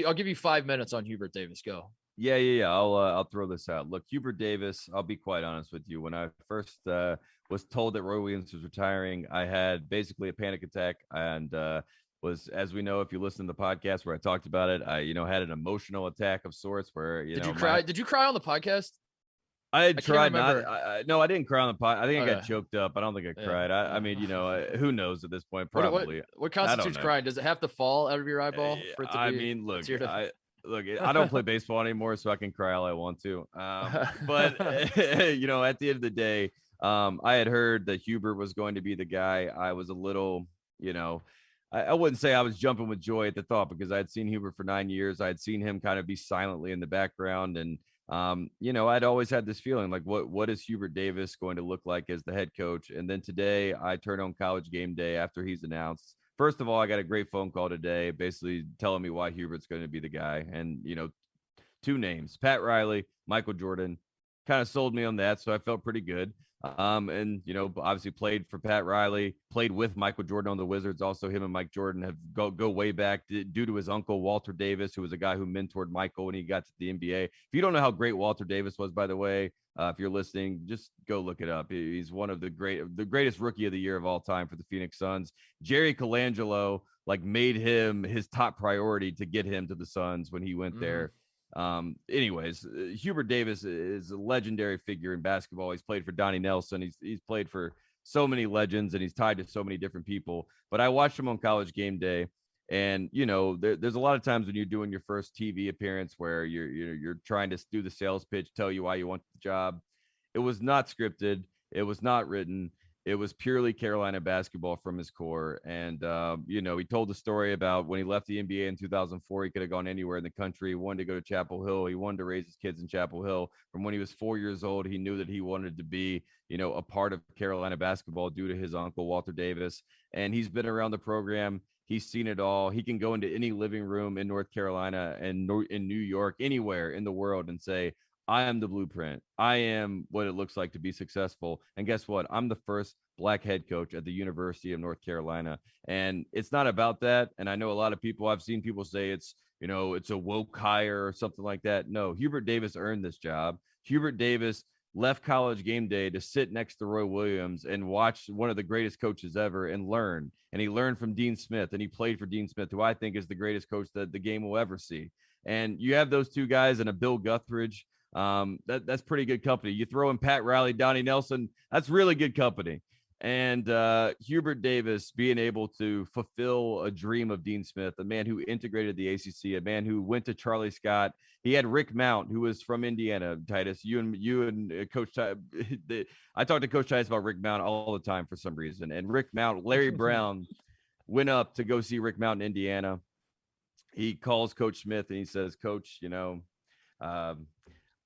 I'll give you 5 minutes on Hubert Davis. Go. Yeah. I'll throw this out. Look, Hubert Davis, I'll be quite honest with you. When I first was told that Roy Williams was retiring, I had basically a panic attack and was, as we know, if you listen to the podcast where I talked about it, I, had an emotional attack of sorts where, Did you cry? Did you cry on the podcast? I had tried not. No, I didn't cry on the pod. I think I got choked up. I don't think I cried. I mean, who knows at this point? Probably. What constitutes crying? Does it have to fall out of your eyeball for it to be? I mean, look, I don't play baseball anymore, so I can cry all I want to. But at the end of the day, I had heard that Hubert was going to be the guy. I was a little, I wouldn't say I was jumping with joy at the thought, because I had seen Hubert for 9 years. I had seen him kind of be silently in the background, and I'd always had this feeling like, what is Hubert Davis going to look like as the head coach? And then today I turned on College Game Day after he's announced. First of all, I got a great phone call today, basically telling me why Hubert's going to be the guy. And, 2 names, Pat Riley, Michael Jordan, kind of sold me on that. So I felt pretty good. Obviously played for Pat Riley, played with Michael Jordan on the Wizards. Also, him and Mike Jordan have go way back due to his uncle, Walter Davis, who was a guy who mentored Michael when he got to the NBA. If you don't know how great Walter Davis was, by the way, if you're listening, just go look it up. He's one of the greatest rookie of the year of all time for the Phoenix Suns. Jerry Colangelo made him his top priority to get him to the Suns when he went there. Anyways, Hubert Davis is a legendary figure in basketball. He's played for Donnie Nelson. He's played for so many legends, and he's tied to so many different people. But I watched him on College Game Day, and there's a lot of times when you're doing your first TV appearance where you're trying to do the sales pitch, tell you why you want the job. It was not scripted. It was not written. It was purely Carolina basketball from his core. And, he told the story about when he left the NBA in 2004, he could have gone anywhere in the country. He wanted to go to Chapel Hill. He wanted to raise his kids in Chapel Hill. From when he was 4 years old, he knew that he wanted to be, a part of Carolina basketball due to his uncle, Walter Davis. And he's been around the program. He's seen it all. He can go into any living room in North Carolina and in New York, anywhere in the world, and say, I am the blueprint. I am what it looks like to be successful. And guess what? I'm the first Black head coach at the University of North Carolina. And it's not about that. And I know a lot of people, I've seen people say it's a woke hire or something like that. No, Hubert Davis earned this job. Hubert Davis left College Game Day to sit next to Roy Williams and watch one of the greatest coaches ever and learn. And he learned from Dean Smith, and he played for Dean Smith, who I think is the greatest coach that the game will ever see. And you have those two guys and a Bill Guthridge. That's pretty good company. You throw in Pat Riley, Donnie Nelson, that's really good company. And Hubert Davis being able to fulfill a dream of Dean Smith, a man who integrated the ACC, a man who went to Charlie Scott. He had Rick Mount, who was from Indiana. Titus, you and Coach Titus. I talk to Coach Titus about Rick Mount all the time for some reason. And Rick Mount, Larry Brown went up to go see Rick Mount in Indiana. He calls Coach Smith and he says, Coach,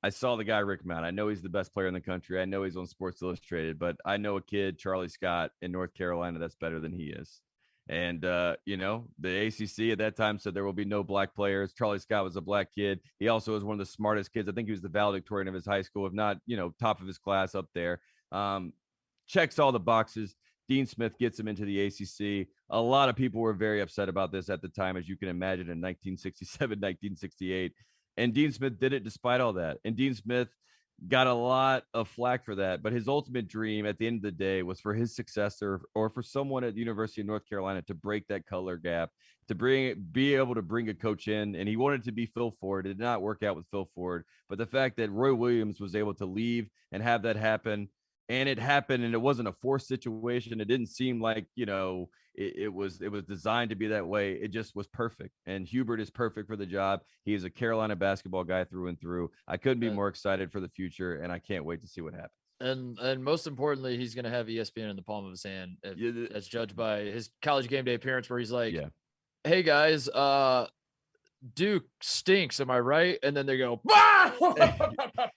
I saw the guy, Rick Mount. I know he's the best player in the country. I know he's on Sports Illustrated, but I know a kid, Charlie Scott, in North Carolina that's better than he is. And, the ACC at that time said there will be no black players. Charlie Scott was a black kid. He also was one of the smartest kids. I think he was the valedictorian of his high school, if not, top of his class up there. Checks all the boxes. Dean Smith gets him into the ACC. A lot of people were very upset about this at the time, as you can imagine, in 1967, 1968. And Dean Smith did it despite all that. And Dean Smith got a lot of flack for that. But his ultimate dream at the end of the day was for his successor or for someone at the University of North Carolina to break that color gap, to be able to bring a coach in. And he wanted to be Phil Ford. It did not work out with Phil Ford. But the fact that Roy Williams was able to leave and have that happen, and it happened, and it wasn't a forced situation. It didn't seem like, it was designed to be that way. It just was perfect. And Hubert is perfect for the job. He is a Carolina basketball guy through and through. I couldn't be more excited for the future, and I can't wait to see what happens. And most importantly, he's going to have ESPN in the palm of his hand, as judged by his College Game Day appearance, where he's like, hey guys, Duke stinks, am I right? And then they go,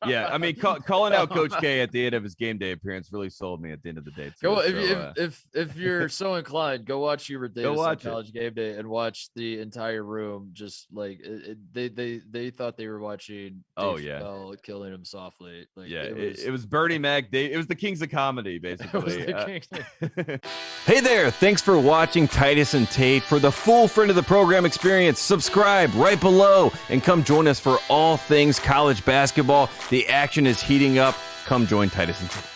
yeah. I mean, calling out Coach K at the end of his game day appearance really sold me at the end of the day. Go, if you're so inclined, go watch Hubert Davis on College Game Day and watch the entire room. Just like they thought they were watching. Killing him softly. Like, it was Bernie Mac. It was the Kings of Comedy, basically. Hey there! Thanks for watching Titus and Tate. For the full friend of the program experience, subscribe, right below and come join us for all things college basketball. The action is heating up. Come join Titus and Tate.